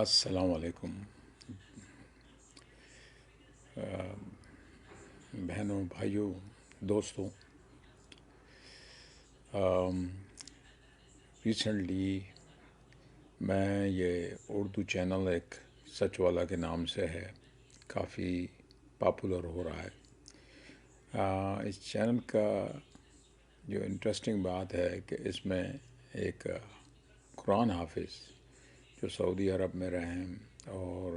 السلام علیکم بہنوں، بھائیوں، دوستوں. ریسنٹلی میں یہ اردو چینل ایک سچ والا کے نام سے ہے، کافی پاپولر ہو رہا ہے. اس چینل کا جو انٹرسٹنگ بات ہے کہ اس میں ایک قرآن حافظ جو سعودی عرب میں رہے ہیں اور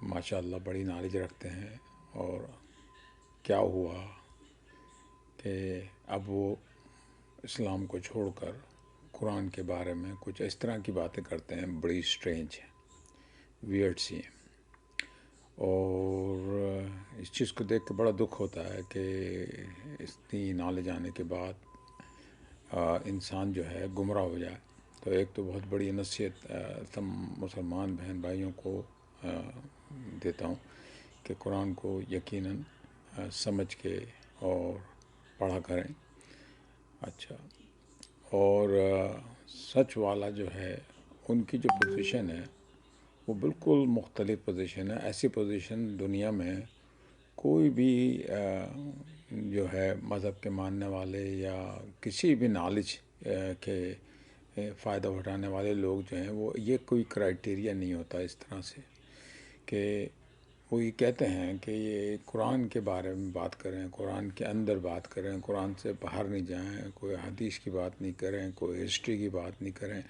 ماشاء اللہ بڑی نالج رکھتے ہیں، اور کیا ہوا کہ اب وہ اسلام کو چھوڑ کر قرآن کے بارے میں کچھ اس طرح کی باتیں کرتے ہیں، بڑی اسٹرینج ہیں، ویئرڈ سی ہیں. اور اس چیز کو دیکھ کے بڑا دکھ ہوتا ہے کہ اتنی نالج آنے کے بعد انسان جو ہے گمراہ ہو جائے. تو ایک تو بہت بڑی نصیحت تم مسلمان بہن بھائیوں کو دیتا ہوں کہ قرآن کو یقیناً سمجھ کے اور پڑھا کریں. اچھا، اور سچ والا جو ہے ان کی جو پوزیشن ہے وہ بالکل مختلف پوزیشن ہے. ایسی پوزیشن دنیا میں کوئی بھی جو ہے مذہب کے ماننے والے یا کسی بھی نالج کے فائدہ اٹھانے والے لوگ جو ہیں وہ یہ کوئی کرائٹیریا نہیں ہوتا اس طرح سے کہ وہ یہ کہتے ہیں کہ یہ قرآن کے بارے میں بات کریں، قرآن کے اندر بات کریں، قرآن سے باہر نہیں جائیں، کوئی حدیث کی بات نہیں کریں، کوئی ہسٹری کی بات نہیں کریں.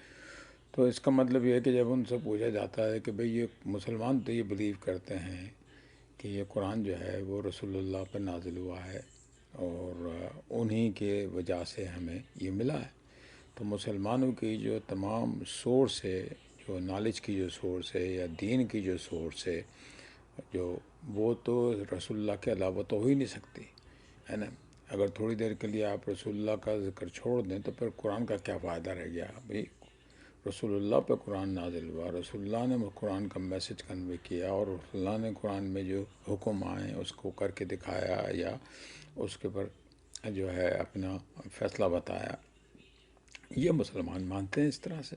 تو اس کا مطلب یہ ہے کہ جب ان سے پوچھا جاتا ہے کہ بھئی یہ مسلمان تو یہ بلیو کرتے ہیں کہ یہ قرآن جو ہے وہ رسول اللہ پر نازل ہوا ہے اور انہی کے وجہ سے ہمیں یہ ملا ہے. تو مسلمانوں کی جو تمام سورس ہے، جو نالج کی جو سورس ہے یا دین کی جو سورس ہے، جو وہ تو رسول اللہ کے علاوہ تو ہو ہی نہیں سکتی ہے نا. اگر تھوڑی دیر کے لیے آپ رسول اللہ کا ذکر چھوڑ دیں تو پھر قرآن کا کیا فائدہ رہ گیا؟ بھئی رسول اللہ پہ قرآن نازل ہوا، رسول اللہ نے قرآن کا میسج کنوے کیا، اور رسول اللہ نے قرآن میں جو حکم آئے اس کو کر کے دکھایا یا اس کے پر جو ہے اپنا فیصلہ بتایا. یہ مسلمان مانتے ہیں اس طرح سے.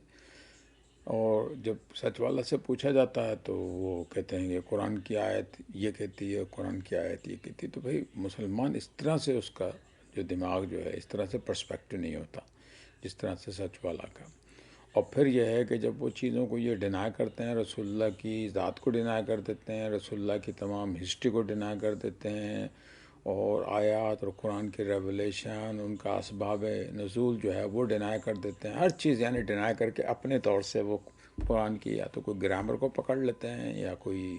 اور جب سچ والا سے پوچھا جاتا ہے تو وہ کہتے ہیں کہ قرآن کی آیت یہ کہتی ہے، قرآن کی آیت یہ کہتی ہے. تو بھئی مسلمان اس طرح سے اس کا جو دماغ جو ہے اس طرح سے پرسپیکٹو نہیں ہوتا جس طرح سے سچ والا کا. اور پھر یہ ہے کہ جب وہ چیزوں کو یہ ڈینائی کرتے ہیں، رسول اللہ کی ذات کو ڈینائی کر دیتے ہیں، رسول اللہ کی تمام ہسٹری کو ڈینائی کر دیتے ہیں، اور آیات اور قرآن کی ریولیشن، ان کا اسباب نزول جو ہے وہ ڈینائی کر دیتے ہیں. ہر چیز یعنی ڈینائی کر کے اپنے طور سے وہ قرآن کی یا تو کوئی گرامر کو پکڑ لیتے ہیں یا کوئی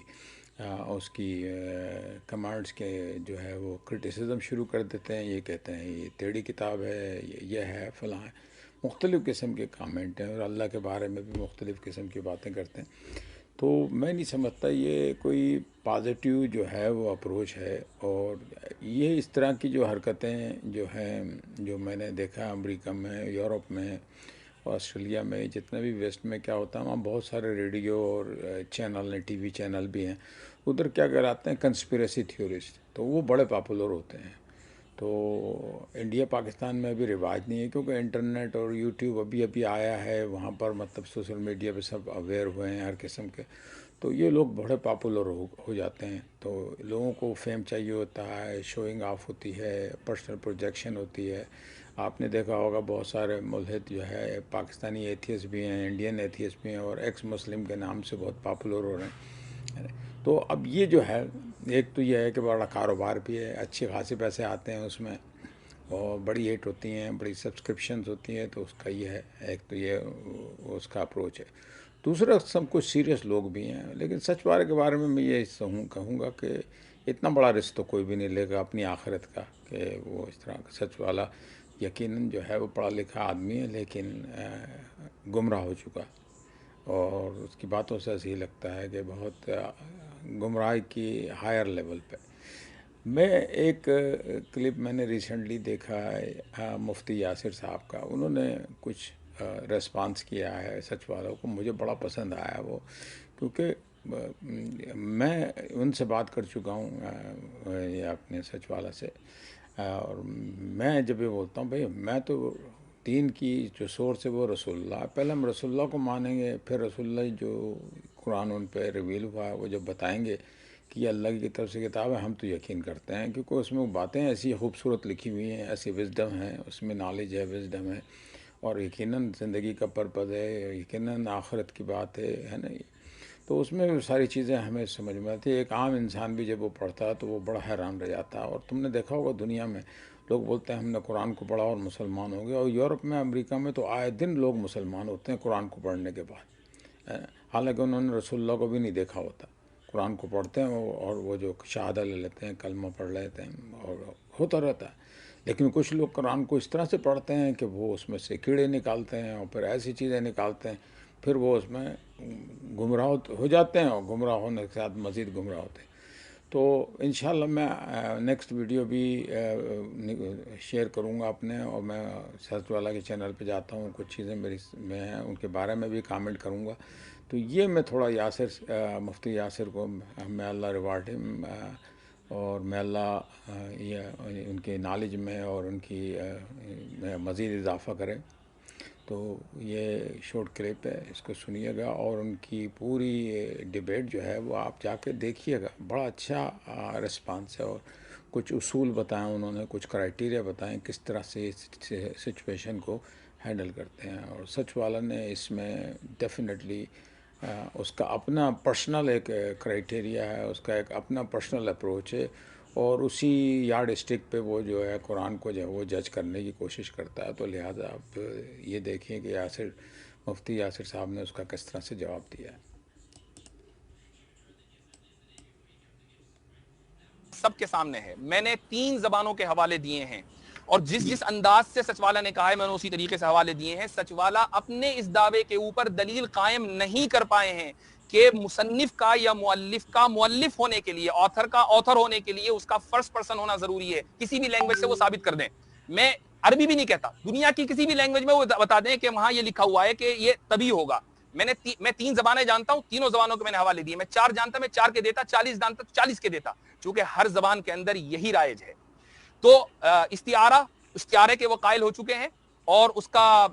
اس کی کمانڈس کے جو ہے وہ کرٹیسزم شروع کر دیتے ہیں. یہ کہتے ہیں یہ ٹیڑھی کتاب ہے، یہ ہے فلاں ہے. مختلف قسم کے کامنٹ ہیں اور اللہ کے بارے میں بھی مختلف قسم کی باتیں کرتے ہیں. تو میں نہیں سمجھتا یہ کوئی پازیٹیو جو ہے وہ اپروچ ہے. اور یہ اس طرح کی جو حرکتیں جو ہیں، جو میں نے دیکھا امریکہ میں، یورپ میں، آسٹریلیا میں، جتنا بھی ویسٹ میں کیا ہوتا ہے، وہاں بہت سارے ریڈیو اور چینل ٹی وی چینل بھی ہیں. ادھر کیا کراتے ہیں کنسپریسی تھیورسٹ، تو وہ بڑے پاپولر ہوتے ہیں. تو انڈیا پاکستان میں ابھی رواج نہیں ہے کیونکہ انٹرنیٹ اور یوٹیوب ابھی ابھی آیا ہے وہاں پر، مطلب سوشل میڈیا پہ سب اویئر ہوئے ہیں ہر قسم کے. تو یہ لوگ بڑے پاپولر ہو جاتے ہیں. تو لوگوں کو فیم چاہیے ہوتا ہے، شوئنگ آف ہوتی ہے، پرسنل پروجیکشن ہوتی ہے. آپ نے دیکھا ہوگا بہت سارے ملحد جو ہے پاکستانی ایتھیسٹ بھی ہیں، انڈین ایتھیسٹ بھی ہیں، اور ایکس مسلم کے نام سے بہت پاپولر ہو رہے ہیں. تو اب یہ جو ہے، ایک تو یہ ہے کہ بڑا کاروبار بھی ہے، اچھے خاصے پیسے آتے ہیں اس میں، اور بڑی ہٹ ہوتی ہیں، بڑی سبسکرپشنز ہوتی ہیں. تو اس کا یہ ہے، ایک تو یہ اس کا اپروچ ہے. دوسرا سب کچھ سیریس لوگ بھی ہیں. لیکن سچ والے کے بارے میں یہ کہوں گا کہ اتنا بڑا رسک تو کوئی بھی نہیں لے گا اپنی آخرت کا کہ وہ اس طرح کا. سچ والا یقیناً جو ہے وہ پڑھا لکھا آدمی ہے لیکن گمراہ ہو چکا، اور اس کی باتوں سے ایسے ہی لگتا ہے کہ بہت گمراہی کی ہائر لیول پہ. میں ایک کلپ میں نے ریسنٹلی دیکھا ہے مفتی یاسر صاحب کا. انہوں نے کچھ ریسپانس کیا ہے سچ والوں کو، مجھے بڑا پسند آیا وہ، کیونکہ میں ان سے بات کر چکا ہوں یہ اپنے سچ والا سے. اور میں جب یہ بولتا ہوں بھئی میں تو دین کی جو سورس ہے وہ رسول اللہ. پہلے ہم رسول اللہ کو مانیں گے، پھر رسول اللہ جو قرآن ان پہ ریویل ہوا ہے وہ جب بتائیں گے کہ یہ اللہ کی طرف سے کتاب ہے، ہم تو یقین کرتے ہیں، کیونکہ اس میں باتیں ایسی خوبصورت لکھی ہوئی ہیں، ایسی وزڈم ہے اس میں، نالج ہے، وزڈم ہے، اور یقیناً زندگی کا پرپز ہے، یقیناً آخرت کی بات ہے نا. تو اس میں ساری چیزیں ہمیں سمجھ میں آتی ہے. ایک عام انسان بھی جب وہ پڑھتا ہے تو وہ بڑا حیران رہ جاتا ہے. اور تم نے دیکھا ہوگا دنیا میں لوگ بولتے ہیں ہم نے قرآن کو پڑھا اور مسلمان ہو گئے، اور یورپ میں، امریکہ میں تو آئے دن لوگ مسلمان ہوتے ہیں قرآن کو پڑھنے کے بعد، حالانکہ انہوں نے رسول اللہ کو بھی نہیں دیکھا ہوتا. قرآن کو پڑھتے ہیں اور وہ جو شہادہ لے لیتے ہیں، کلمہ پڑھ لیتے ہیں، اور ہوتا رہتا ہے. لیکن کچھ لوگ قرآن کو اس طرح سے پڑھتے ہیں کہ وہ اس میں سے کیڑے نکالتے ہیں اور پھر ایسی چیزیں نکالتے ہیں، پھر وہ اس میں گمراہ ہو جاتے ہیں، اور گمراہ ہونے کے ساتھ مزید گمراہ ہوتے ہیں. تو انشاءاللہ میں نیکسٹ ویڈیو بھی شیئر کروں گا اپنے، اور میں سچ والا کے چینل پہ جاتا ہوں، کچھ چیزیں میری میں ہیں ان کے بارے میں بھی کامنٹ کروں گا. تو یہ میں تھوڑا مفتی یاسر کو میں اللہ ریوارڈ اور میں اللہ یہ ان کے نالج میں اور ان کی مزید اضافہ کرے. تو یہ شارٹ کلپ ہے، اس کو سنیے گا، اور ان کی پوری ڈیبیٹ جو ہے وہ آپ جا کے دیکھیے گا. بڑا اچھا رسپانس ہے، اور کچھ اصول بتائیں انہوں نے، کچھ کرائٹیریا بتائیں کس طرح سے اس سچویشن کو ہینڈل کرتے ہیں. اور سچ والا نے اس میں ڈیفینیٹلی اس کا اپنا پرسنل ایک کرائٹیریا ہے، اس کا ایک اپنا پرسنل اپروچ ہے، اور اسی یارڈ اسٹک پہ وہ جو ہے قرآن کو جو ہے وہ جج کرنے کی کوشش کرتا ہے. تو لہٰذا آپ یہ دیکھیں کہ مفتی یاسر صاحب نے اس کا کس طرح سے جواب دیا ہے. سب کے سامنے ہے. میں نے 3 زبانوں کے حوالے دیے ہیں، اور جس انداز سے سچوالا نے کہا ہے میں نے اسی طریقے سے حوالے دیے ہیں. سچوالا اپنے اس دعوے کے اوپر دلیل قائم نہیں کر پائے ہیں کہ مصنف کا یا مؤلف ہونے کے لیے، آتھر کا آتھر ہونے کے لیے اس کا فرسٹ پرسن ہونا ضروری ہے. کسی بھی لینگویج سے وہ ثابت کر دیں. میں عربی بھی نہیں کہتا، دنیا کی کسی بھی لینگویج میں وہ بتا دیں کہ وہاں یہ لکھا ہوا ہے کہ یہ تبھی ہوگا. میں 3 زبانیں جانتا ہوں، تینوں زبانوں کے میں نے حوالے دیے. میں 4 جانتا، میں 4 کے دیتا، 40 جانتا تو 40 کے دیتا، چونکہ ہر زبان کے اندر یہی رائج ہے. تو استعارے کے وہ قائل ہو چکے ہیں، اور اس کا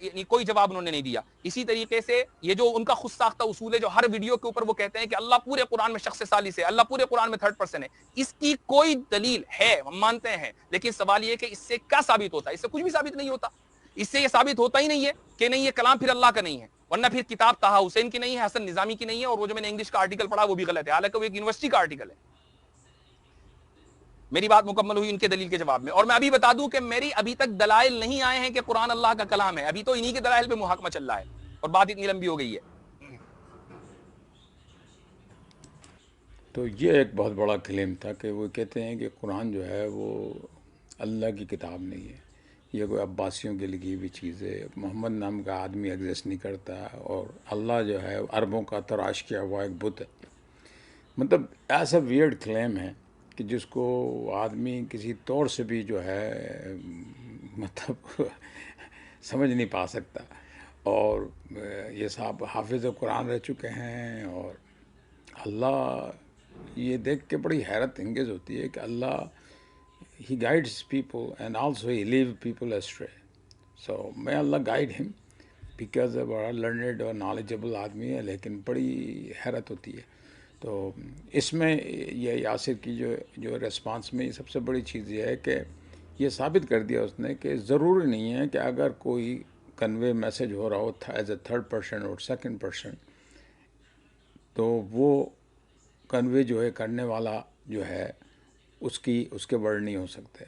یعنی کوئی جواب انہوں نے نہیں دیا. اسی طریقے سے یہ جو ان کا خود ساختہ اصول ہے، جو ہر ویڈیو کے اوپر وہ کہتے ہیں کہ اللہ پورے قرآن میں شخص ثالث ہے، اللہ پورے قرآن میں تھرڈ پرسن ہے، اس کی کوئی دلیل ہے، ہم مانتے ہیں. لیکن سوال یہ کہ اس سے کیا ثابت ہوتا ہے؟ اس سے کچھ بھی ثابت نہیں ہوتا. اس سے یہ ثابت ہوتا ہی نہیں ہے کہ نہیں یہ کلام پھر اللہ کا نہیں ہے، ورنہ پھر کتاب طہ حسین کی نہیں ہے، حسن نظامی کی نہیں ہے، اور وہ جو میں نے انگلش کا آرٹیکل پڑھا وہ بھی غلط ہے، حالانکہ وہ ایک یونیورسٹی کا آرٹیکل ہے. میری بات مکمل ہوئی ان کے دلیل کے جواب میں. اور میں ابھی بتا دوں کہ میری ابھی تک دلائل نہیں آئے ہیں کہ قرآن اللہ کا کلام ہے. ابھی تو انہی کے دلائل پہ محاکمہ چل رہا ہے، اور بات اتنی لمبی ہو گئی ہے. تو یہ ایک بہت بڑا کلیم تھا کہ وہ کہتے ہیں کہ قرآن جو ہے وہ اللہ کی کتاب نہیں ہے، یہ کوئی عباسیوں کی لکھی ہوئی چیز ہے، محمد نام کا آدمی ایگزسٹ نہیں کرتا، اور اللہ جو ہے عربوں کا تراش کیا ہوا ایک بت ہے. مطلب ایسا ویئرڈ کلیم ہے کہ جس کو آدمی کسی طور سے بھی جو ہے مطلب سمجھ نہیں پا سکتا. اور یہ صاحب حافظ قرآن رہ چکے ہیں، اور اللہ یہ دیکھ کے بڑی حیرت انگیز ہوتی ہے کہ اللہ ہی guides people and also he leaves people astray. So میں اللہ گائیڈ ہم بیکاز بڑا لرنڈ اور نالجبل آدمی ہے، لیکن بڑی حیرت ہوتی ہے. تو اس میں یہ یاسر کی جو ریسپانس میں سب سے بڑی چیز یہ ہے کہ یہ ثابت کر دیا اس نے کہ ضروری نہیں ہے کہ اگر کوئی کنوے میسج ہو رہا ہو ایز اے تھرڈ پرسن اور سیکنڈ پرسن، تو وہ کنوے جو ہے کرنے والا جو ہے اس کے ورڈ نہیں ہو سکتے.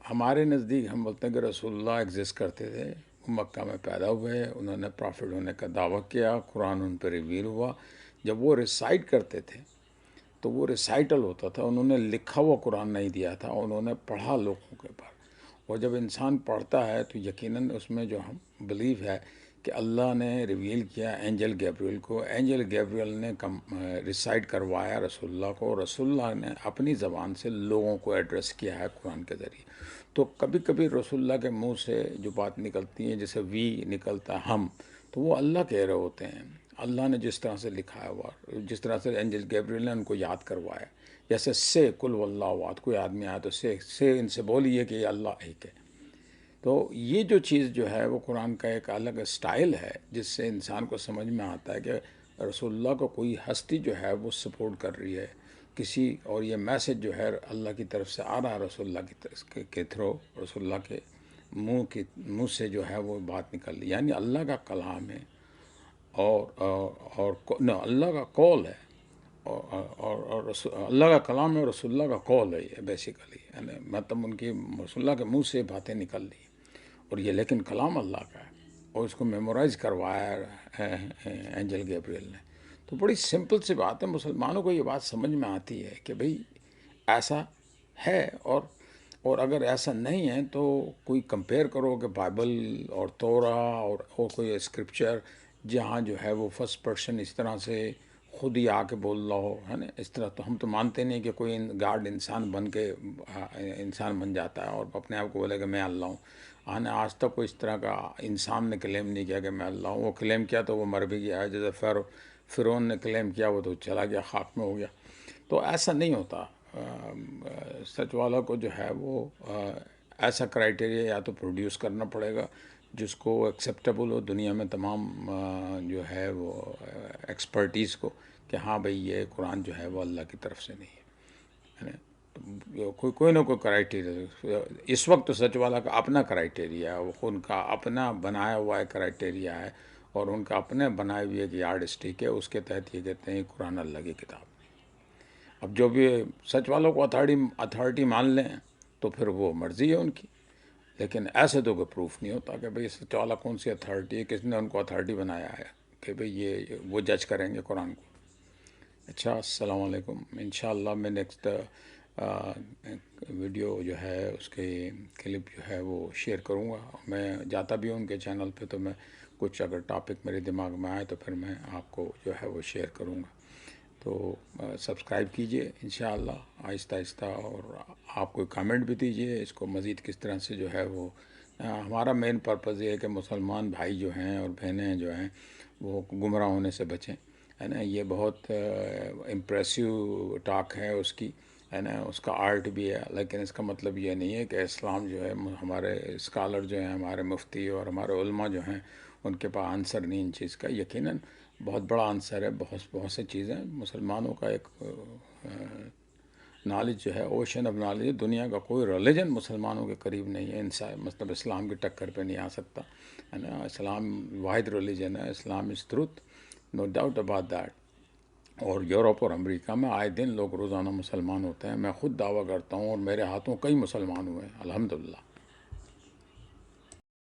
ہمارے نزدیک ہم بولتے ہیں کہ رسول اللہ ایگزسٹ کرتے تھے، وہ مکہ میں پیدا ہوئے، انہوں نے پرافٹ ہونے کا دعویٰ کیا، قرآن ان پہ ریویل ہوا. جب وہ ریسائٹ کرتے تھے تو وہ ریسائٹل ہوتا تھا، انہوں نے لکھا ہوا قرآن نہیں دیا تھا، انہوں نے پڑھا لوگوں کے پر. اور جب انسان پڑھتا ہے تو یقیناً اس میں جو ہم بلیو ہے کہ اللہ نے ریویل کیا اینجل گیبریل کو، اینجل گیبریل نے ریسائٹ کروایا رسول اللہ کو، رسول اللہ نے اپنی زبان سے لوگوں کو ایڈریس کیا ہے قرآن کے ذریعے. تو کبھی کبھی رسول اللہ کے منہ سے جو بات نکلتی ہیں، جیسے وی نکلتا ہے ہم، تو وہ اللہ کہہ رہے ہوتے ہیں. اللہ نے جس طرح سے لکھا ہے، وہ جس طرح سے اینجل گیبریل نے ان کو یاد کروایا، جیسے سے کل واللہ احد، کوئی آدمی آیا تو سے ان سے بولیے کہ یہ اللہ ایک ہے. تو یہ جو چیز جو ہے وہ قرآن کا ایک الگ اسٹائل ہے جس سے انسان کو سمجھ میں آتا ہے کہ رسول اللہ کو کوئی ہستی جو ہے وہ سپورٹ کر رہی ہے کسی، اور یہ میسج جو ہے اللہ کی طرف سے آ رہا ہے، رسول اللہ کی طرف کے تھرو، رسول اللہ کے منہ سے جو ہے وہ بات نکل رہی، یعنی اللہ کا کلام ہے اور اللہ کا قول ہے، اور اللہ کا کلام ہے اور رسول اللہ کا قول ہے، یہ بیسیکلی یعنی مطلب ان کی رسول اللہ کے منہ سے باتیں نکل رہی ہیں، اور یہ لیکن کلام اللہ کا ہے، اور اس کو میمورائز کروایا ہے اینجل گیبریل نے۔ تو بڑی سمپل سی بات ہے، مسلمانوں کو یہ بات سمجھ میں آتی ہے کہ بھئی ایسا ہے، اور اگر ایسا نہیں ہے تو کوئی کمپیئر کرو کہ بائبل اور تورا اور کوئی اسکرپچر جہاں جو ہے وہ فرسٹ پرسن اس طرح سے خود ہی آ کے بول رہا ہو، ہے نا، اس طرح تو ہم تو مانتے نہیں کہ کوئی گاڈ انسان بن جاتا ہے اور اپنے آپ کو بولے کہ میں اللہ ہوں۔ آج تک کوئی اس طرح کا انسان نے کلیم نہیں کیا کہ میں اللہ ہوں، وہ کلیم کیا تو وہ مر بھی گیا ہے، جیسے فرعون نے کلیم کیا وہ تو چلا گیا، خاک میں ہو گیا۔ تو ایسا نہیں ہوتا، سچ والا کو جو ہے وہ ایسا کرائٹیریا یا تو پروڈیوس کرنا پڑے گا جس کو ایکسیپٹیبل ہو دنیا میں تمام جو ہے وہ ایکسپرٹیز کو، کہ ہاں بھئی یہ قرآن جو ہے وہ اللہ کی طرف سے نہیں ہے، کوئی نہ کوئی کرائٹیریا۔ اس وقت تو سچ والا کا اپنا کرائٹیریا ہے، وہ ان کا اپنا بنایا ہوا ہے کرائٹیریا ہے، اور ان کا اپنے بنائے ہوئے ایک یارڈ اسٹک ہے، اس کے تحت یہ کہتے ہیں قرآن اللہ کی کتاب۔ اب جو بھی سچ والوں کو اتھارٹی مان لیں تو پھر وہ مرضی ہے ان کی، لیکن ایسے تو کوئی پروف نہیں ہوتا کہ بھئی سچ والا کون سی اتھارٹی ہے، کس نے ان کو اتھارٹی بنایا ہے کہ بھئی یہ وہ جج کریں گے قرآن کو۔ اچھا، السلام علیکم۔ انشاءاللہ میں نیکسٹ ویڈیو جو ہے اس کے کلپ جو ہے وہ شیئر کروں گا، میں جاتا بھی ہوں ان کے چینل پہ، تو میں کچھ اگر ٹاپک میرے دماغ میں آئے تو پھر میں آپ کو جو ہے وہ شیئر کروں گا۔ تو سبسکرائب کیجئے انشاءاللہ آہستہ آہستہ، اور آپ کوئی کامنٹ بھی دیجئے اس کو مزید کس طرح سے جو ہے وہ ہمارا مین پرپز یہ ہے کہ مسلمان بھائی جو ہیں اور بہنیں جو ہیں وہ گمراہ ہونے سے بچیں، ہے نا۔ یہ بہت امپریسو ٹاک ہے اس کی، ہے نا، اس کا آرٹ بھی ہے، لیکن اس کا مطلب یہ نہیں ہے کہ اسلام جو ہے، ہمارے اسکالر جو ہیں، ہمارے مفتی اور ہمارے علماء جو ہیں، ان کے پاس آنسر نہیں ان چیز کا، یقیناً بہت بڑا آنسر ہے، بہت سے چیزیں مسلمانوں کا ایک نالج جو ہے، اوشن آف نالج ہے، دنیا کا کوئی ریلیجن مسلمانوں کے قریب نہیں ہے، مطلب اسلام کی ٹکر پہ نہیں آ سکتا، ہے نا۔ اسلام واحد ریلیجن ہے، اسلام is truth, no doubt about that. اور یورپ اور امریکہ میں آئے دن لوگ روزانہ مسلمان ہوتے ہیں، میں خود دعویٰ کرتا ہوں، اور میرے ہاتھوں کئی مسلمان ہوئے ہیں الحمدللہ۔